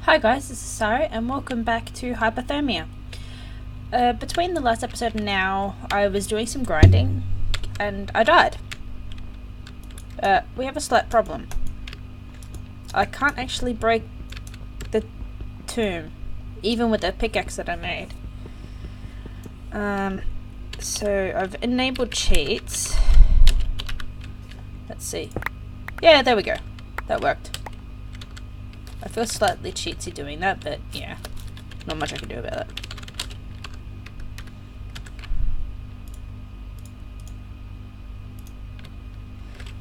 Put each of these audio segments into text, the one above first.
Hi guys, this is Sarah and welcome back to Hypothermia. Between the last episode and now, I was doing some grinding and I died. We have a slight problem. I can't actually break the tomb, even with the pickaxe that I made. So I've enabled cheats. Let's see. Yeah, there we go. That worked. I feel slightly cheatsy doing that, but yeah, not much I can do about it.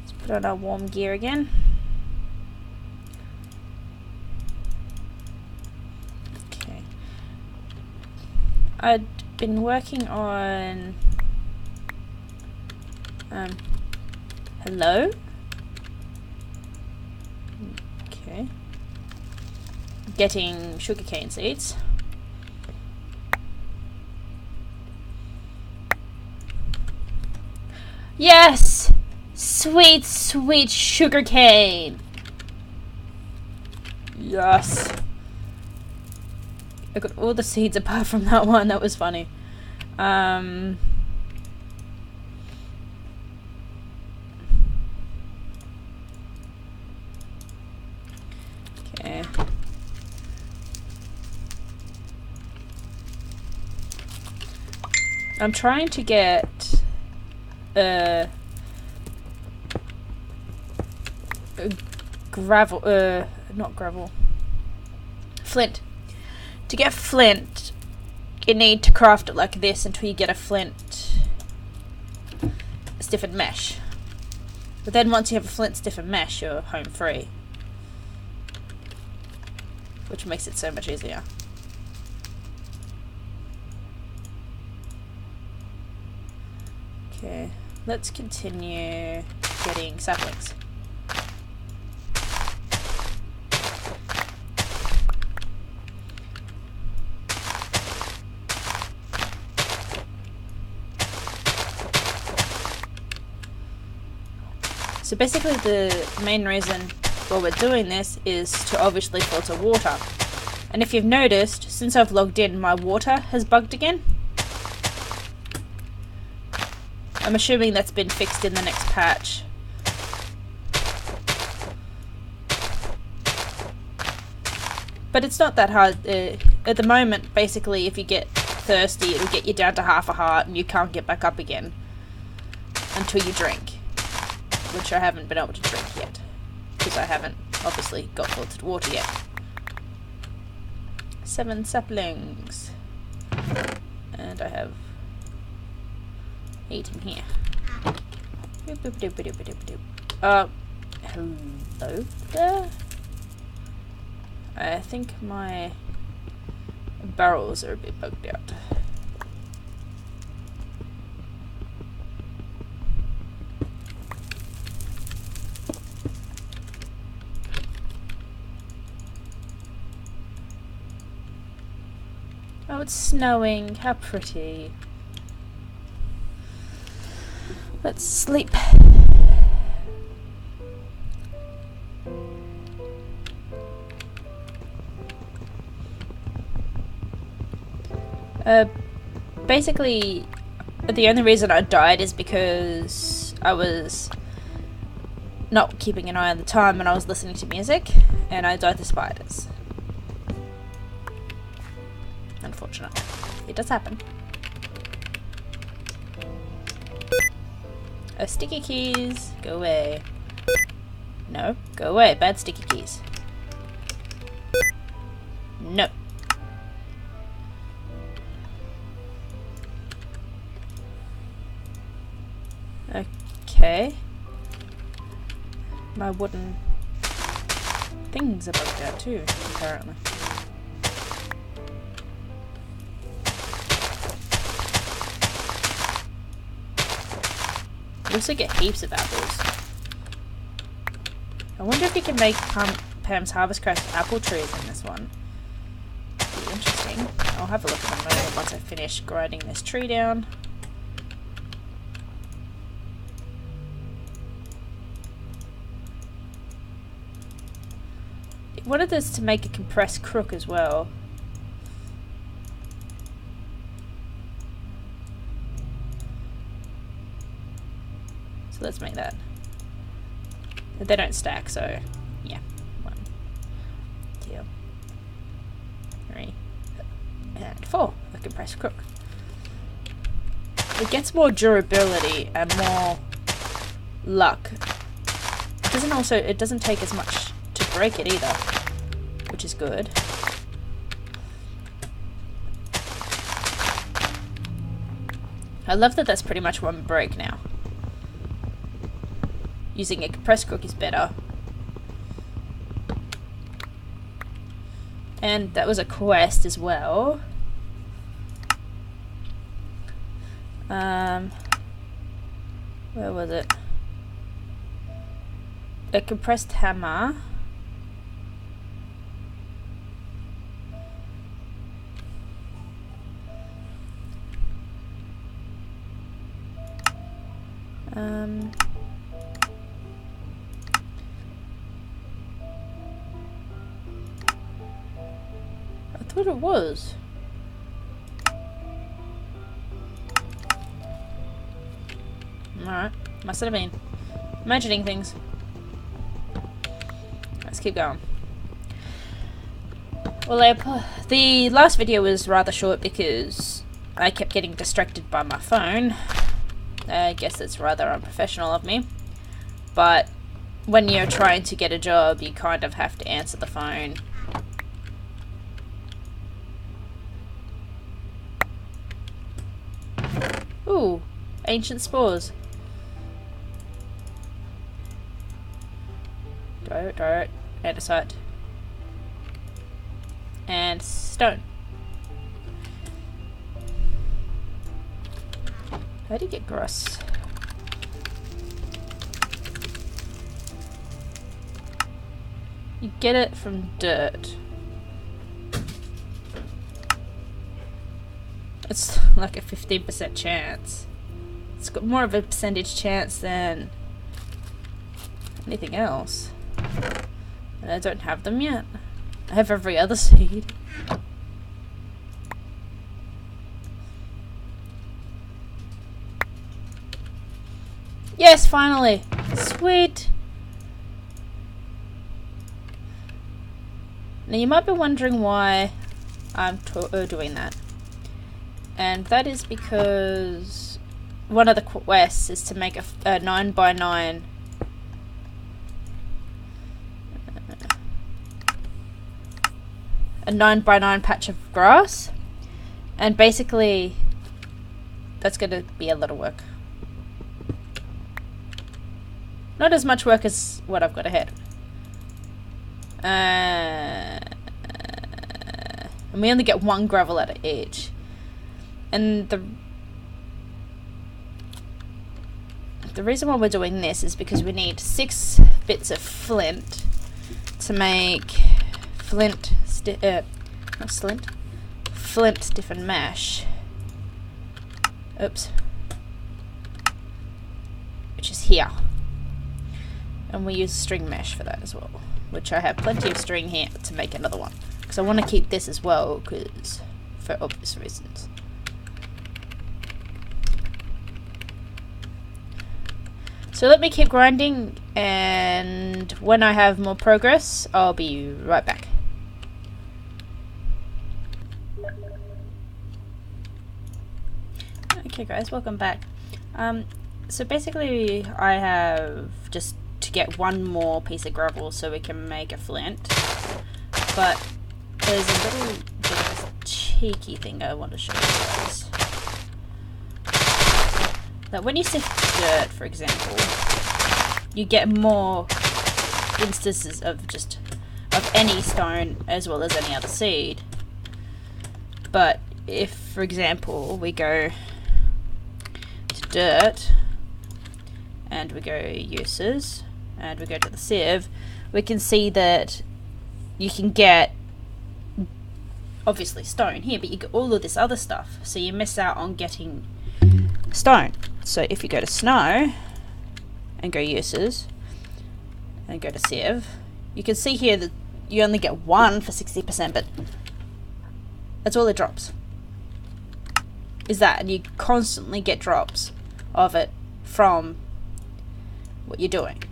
Let's put on our warm gear again. Okay. I'd been working on... hello? Okay. Getting sugarcane seeds. Yes! Sweet, sweet sugarcane! Yes! I got all the seeds apart from that one, that was funny. Okay. I'm trying to get gravel, not gravel, flint. To get flint, you need to craft it like this until you get a flint stiffened mesh. But then once you have a flint stiffened mesh, you're home free. Which makes it so much easier. Okay, let's continue getting saplings. So basically the main reason why we're doing this is to obviously filter water. And if you've noticed, since I've logged in, my water has bugged again. I'm assuming that's been fixed in the next patch. But it's not that hard. At the moment, basically, if you get thirsty, it'll get you down to half a heart and you can't get back up again until you drink. Which I haven't been able to drink yet. Because I haven't, obviously, got filtered water yet. 7 saplings. And I have 8 in here. Hello there? I think my barrels are a bit bugged out. Oh, it's snowing. How pretty. Let's sleep. Basically, the only reason I died is because I was not keeping an eye on the time when I was listening to music, and I died to spiders. Unfortunately. It does happen. Oh, sticky keys. Go away. No, go away. Bad sticky keys. No. Okay. My wooden things are bugged out too, apparently. You also get heaps of apples. I wonder if you can make Pam's Harvest Crest apple trees in this one. That'd be interesting. I'll have a look at them once I finish grinding this tree down. wanted this to make a compressed crook as well. So let's make that. They don't stack, so yeah. 1, 2, 3, and 4. A compressed crook. It gets more durability and more luck. It doesn't take as much to break it either, which is good. I love that that's pretty much one break now. Using a compressed crook is better. And that was a quest as well. Where was it? A compressed hammer. I thought it was. Alright, must have been. Imagining things. Let's keep going. Well, the last video was rather short because I kept getting distracted by my phone. I guess it's rather unprofessional of me. But when you're trying to get a job, you kind of have to answer the phone. Ooh, ancient spores. Dirt, andesite, and stone. How do you get grass? You get it from dirt. It's like a 15% chance. It's got more of a percentage chance than anything else. And I don't have them yet. I have every other seed. Yes, finally! Sweet! Now you might be wondering why I'm doing that. And that is because one of the quests is to make a 9x9 a 9x9 patch of grass, and basically that's going to be a lot of work. Not as much work as what I've got ahead. And we only get 1 gravel out of each. And the reason why we're doing this is because we need 6 bits of flint to make flint stiffened mesh. Oops. Which is here. And we use string mesh for that as well, which I have plenty of string here to make another one, because I want to keep this as well, because for obvious reasons. So let me keep grinding, and when I have more progress, I'll be right back. Okay guys, welcome back. So basically I have just to get 1 more piece of gravel so we can make a flint, but there's a little bit of a cheeky thing I want to show you guys. Now when you sift dirt, for example, you get more instances of any stone as well as any other seed. But if, for example, we go to dirt and we go uses and we go to the sieve, we can see that you can get obviously stone here, but you get all of this other stuff, so you miss out on getting stone. So if you go to snow and go uses and go to sieve, you can see here that you only get 1 for 60%, but that's all it drops. Is that, and you constantly get drops of it from what you're doing.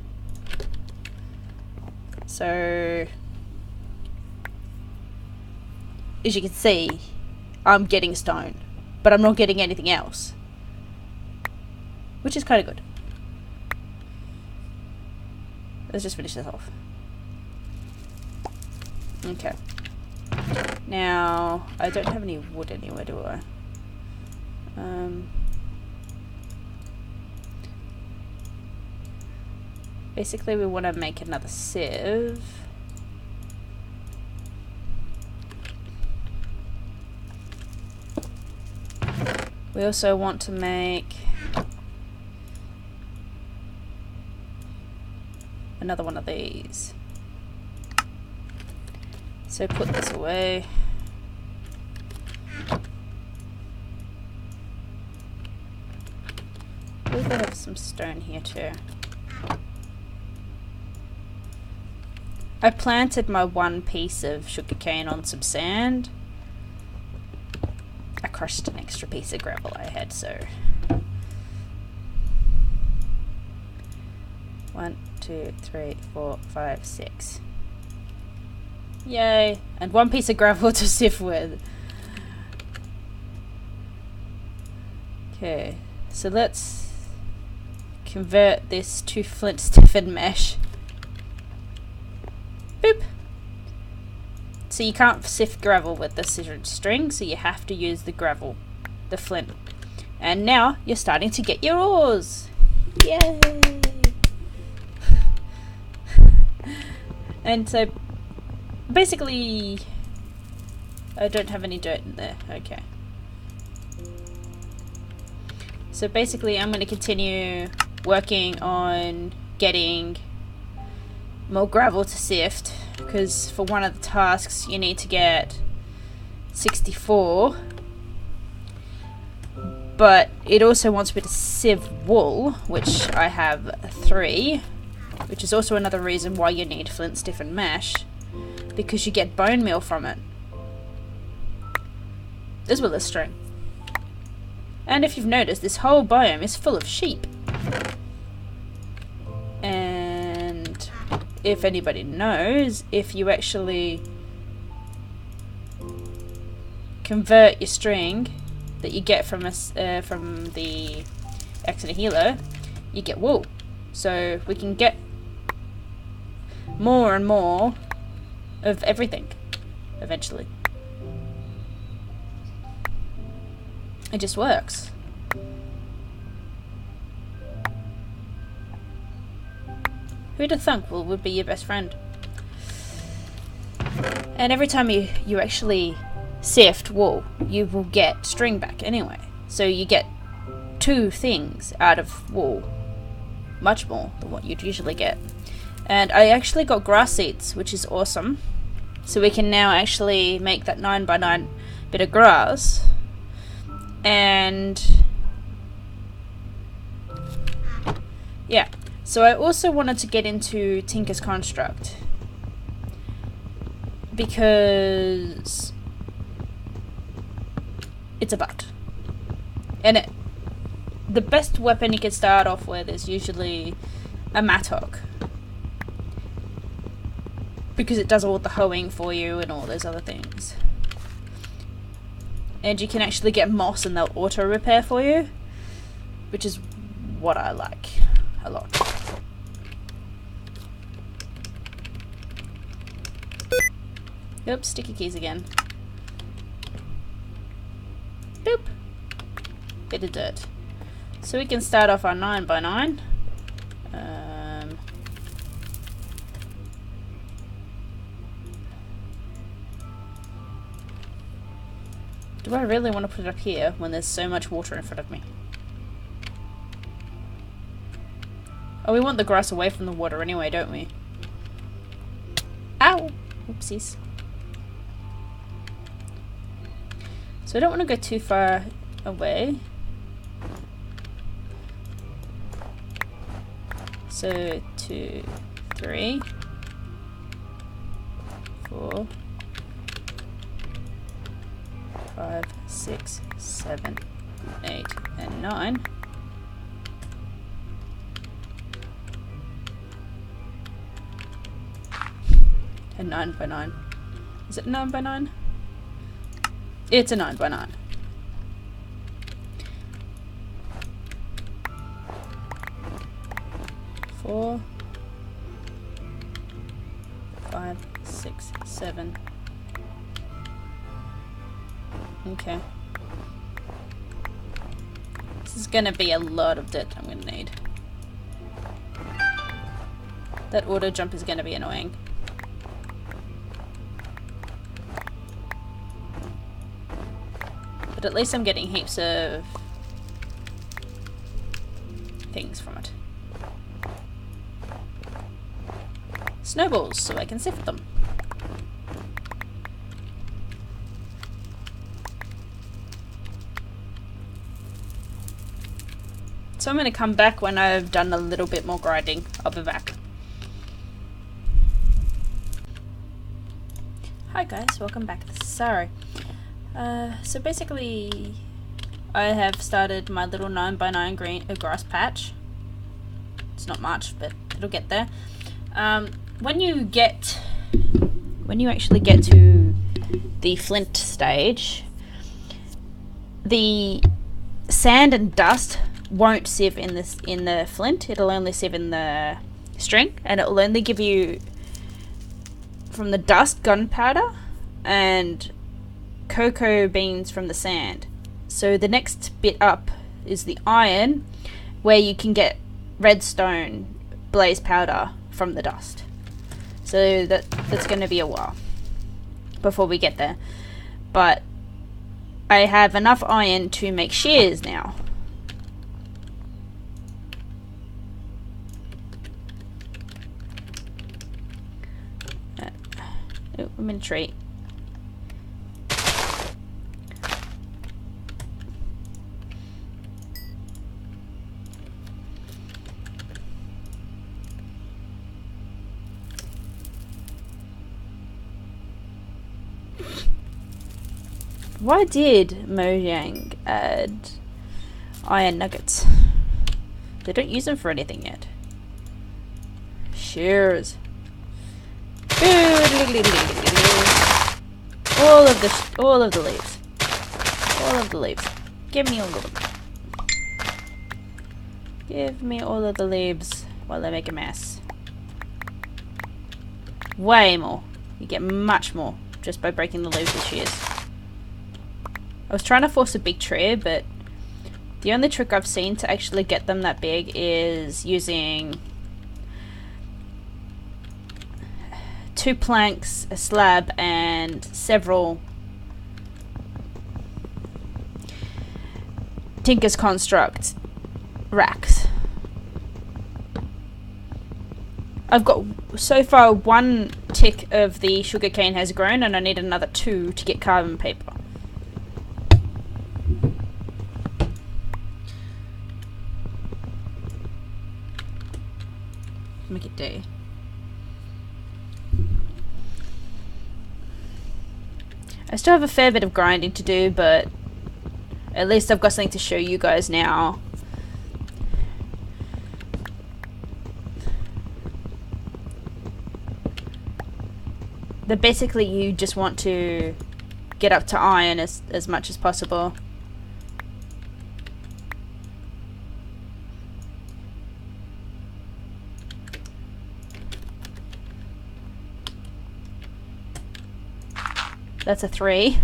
So, as you can see, I'm getting stone, but I'm not getting anything else, which is kind of good. Let's just finish this off. Okay. Now, I don't have any wood anywhere, do I? Basically, we want to make another sieve. We also want to make another one of these. So put this away. I believe I have some stone here too. I planted my 1 piece of sugarcane on some sand. I crushed an extra piece of gravel I had, so 1, 2, 3, 4, 5, 6. Yay! And 1 piece of gravel to sift with. Okay, so let's convert this to flint stiffened mesh. Boop! So you can't sift gravel with the scissored string, so you have to use the gravel, the flint. And now you're starting to get your ores! Yay! And so basically, I don't have any dirt in there. Okay. So basically, I'm going to continue working on getting more gravel to sift, because for one of the tasks you need to get 64, but it also wants me to sieve wool, which I have 3, which is also another reason why you need flint stiffened mesh, because you get bone meal from it, as well as string. And if you've noticed, this whole biome is full of sheep. And if anybody knows, if you actually convert your string that you get from the accident healer, you get wool. So we can get more and more of everything eventually. It just works. Who'd have thunk wool would be your best friend? And every time you actually sift wool, you will get string back anyway. So you get 2 things out of wool. Much more than what you'd usually get. And I actually got grass seeds, which is awesome. So we can now actually make that 9x9 bit of grass. And yeah, so I also wanted to get into Tinker's Construct, because it's a butt. And the best weapon you can start off with is usually a mattock, because it does all the hoeing for you and all those other things. And you can actually get moss and they'll auto repair for you, which is what I like a lot. Oops, sticky keys again. Boop. Bit of dirt. So we can start off our 9x9. Do I really want to put it up here when there's so much water in front of me? Oh, we want the grass away from the water anyway, don't we? Ow! Oopsies. So I don't want to go too far away. So 2, 3. 4, 5, 6, 7, 8, and 9. And 9 by 9. Is it 9 by 9? It's a 9 by 9. Four, 5, 6, 7. Okay. This is gonna be a lot of dirt I'm gonna need. That auto jump is gonna be annoying. But at least I'm getting heaps of things from it. Snowballs, so I can sift them. So I'm going to come back when I've done a little bit more grinding. I'll be back. Hi guys, welcome back. Sorry. So basically I have started my little 9 by 9 grass patch. It's not much, but it'll get there. When you actually get to the flint stage, the sand and dust won't sieve in the flint. It'll only sieve in the string, and it'll only give you from the dust gunpowder and cocoa beans from the sand. So the next bit up is the iron, where you can get redstone blaze powder from the dust. So that's going to be a while before we get there. But I have enough iron to make shears now. Oh, I'm in a tree. Why did Mojang add iron nuggets? They don't use them for anything yet. Shears. All of the leaves. All of the leaves. Give me all of them. Give me all of the leaves while I make a mess. Way more. You get much more just by breaking the leaves with shears. I was trying to force a big tree, but the only trick I've seen to actually get them that big is using 2 planks, a slab, and several Tinker's Construct racks. I've got, so far, 1 tick of the sugarcane has grown, and I need another 2 to get carbon paper. Make it day. I still have a fair bit of grinding to do, but at least I've got something to show you guys now. That basically you just want to get up to iron as much as possible. That's a 3.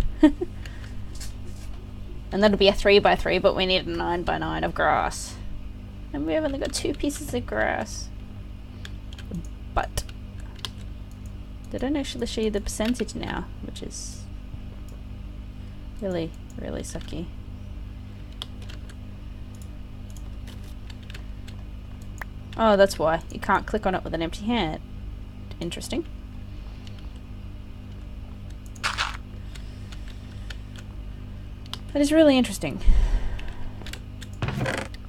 And that'll be a 3 by 3, but we need a 9 by 9 of grass. And we've only got 2 pieces of grass. But they don't actually show you the percentage now, which is really, really sucky. Oh, that's why. You can't click on it with an empty hand. Interesting. That is really interesting.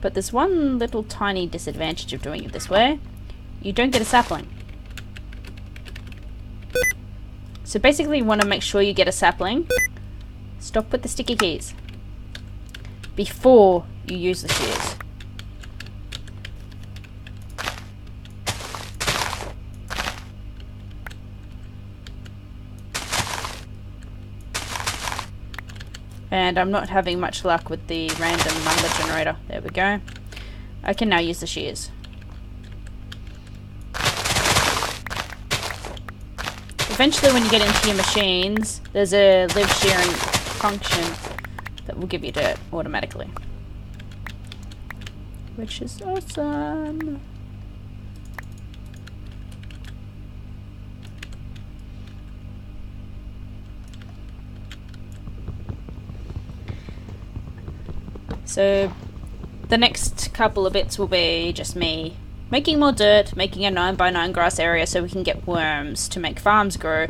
But there's one little tiny disadvantage of doing it this way. You don't get a sapling. So basically you want to make sure you get a sapling. Stop with the sticky keys before you use the shears. And I'm not having much luck with the random number generator. There we go. I can now use the shears. Eventually when you get into your machines, there's a live shearing function that will give you dirt automatically. Which is awesome. So the next couple of bits will be just me making more dirt, making a 9x9 grass area so we can get worms to make farms grow,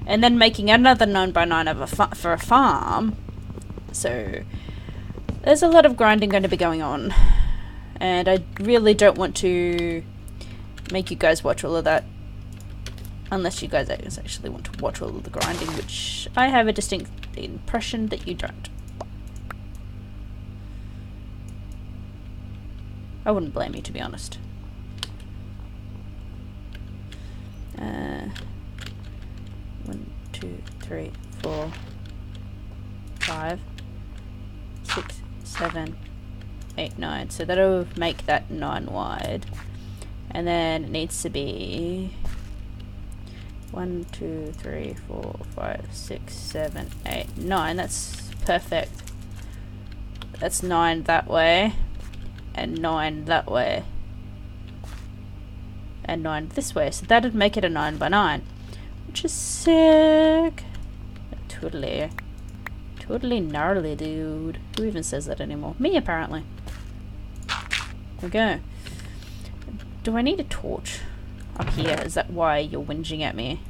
and then making another 9x9 for a farm. So there's a lot of grinding going to be going on, and I really don't want to make you guys watch all of that unless you guys actually want to watch all of the grinding, which I have a distinct impression that you don't. I wouldn't blame you, to be honest. 1, 2, 3, 4, 5, 6, 7, 8, 9. So that'll make that 9 wide. And then it needs to be 1, 2, 3, 4, 5, 6, 7, 8, 9. That's perfect. That's 9 that way. And 9 that way. And 9 this way. So that'd make it a 9x9. Which is sick. Totally gnarly, dude. Who even says that anymore? Me, apparently. There we go. Do I need a torch up here? Is that why you're whinging at me?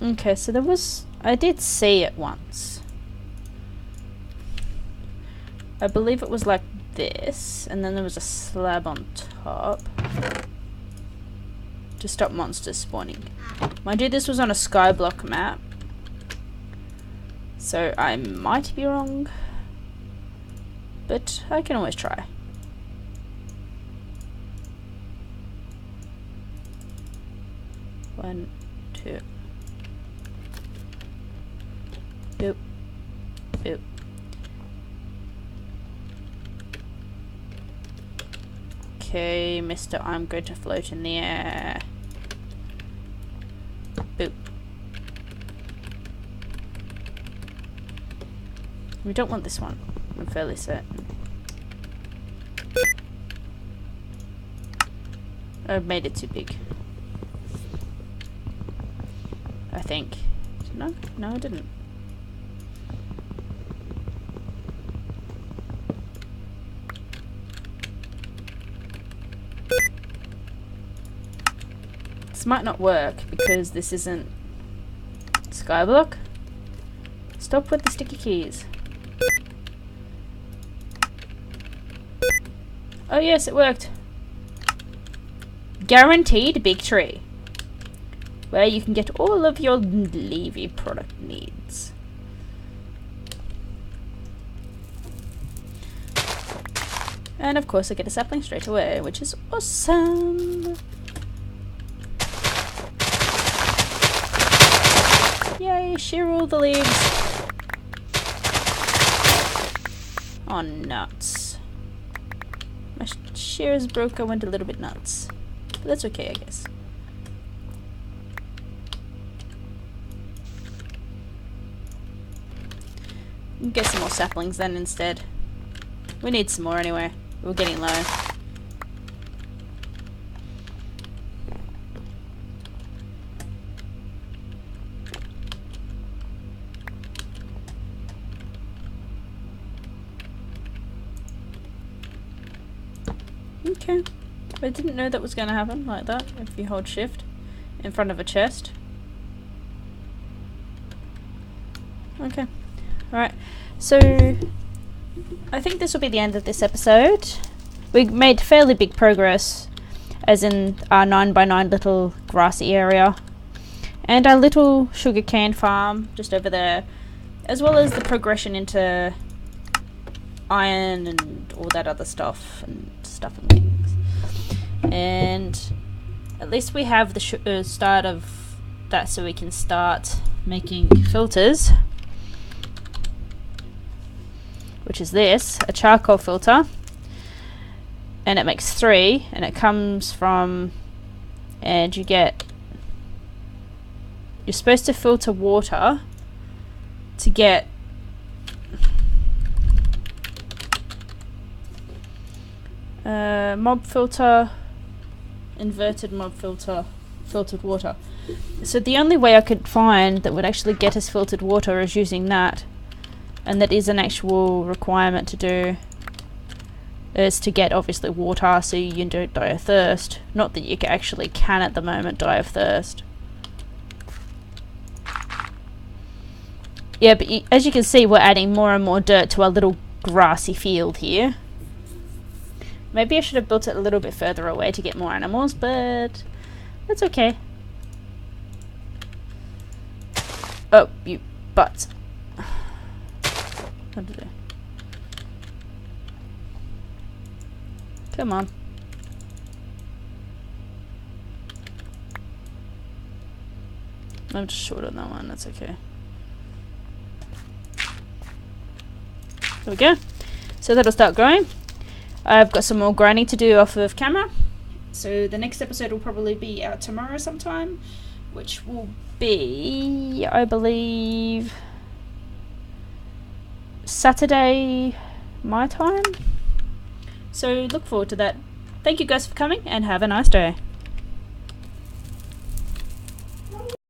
Okay, so there was... I did see it once. I believe it was like this, and then there was a slab on top to stop monsters spawning. Mind you, this was on a skyblock map, so I might be wrong, but I can always try. One, two. Boop. Boop. Okay, mister, I'm going to float in the air. Boop. We don't want this one, I'm fairly certain. I've made it too big. I think. No? No, I didn't. This might not work because this isn't skyblock. Stop with the sticky keys. Oh yes, it worked. Guaranteed big tree, where you can get all of your Levy product needs. And of course I get a sapling straight away, which is awesome. Yay, shear all the leaves. Oh, nuts. My shears broke, I went a little bit nuts. But that's okay, I guess. Get some more saplings then instead. We need some more anyway. We're getting low. Okay. I didn't know that was going to happen like that if you hold shift. in front of a chest. Okay. Alright. So I think this will be the end of this episode. We made fairly big progress, as in our 9x9 little grassy area. And our little sugarcane farm just over there. As well as the progression into iron and all that other stuff and things. And at least we have the start of that, so we can start making filters, which is this, a charcoal filter, and it makes 3, and it comes from, and you're supposed to filter water to get mob filter, inverted mob filter, filtered water. So the only way I could find that would actually get us filtered water is using that, and that is an actual requirement to do, is to get obviously water so you don't die of thirst. Not that you actually can at the moment die of thirst. Yeah, but as you can see, we're adding more and more dirt to our little grassy field here. Maybe I should have built it a little bit further away to get more animals, but that's okay. Oh, you butt. What did I? Come on. I'm just short on that one, that's okay. There we go. So that'll start growing. I've got some more grinding to do off of camera. So the next episode will probably be out tomorrow sometime, which will be, I believe, Saturday my time. So look forward to that. Thank you guys for coming and have a nice day.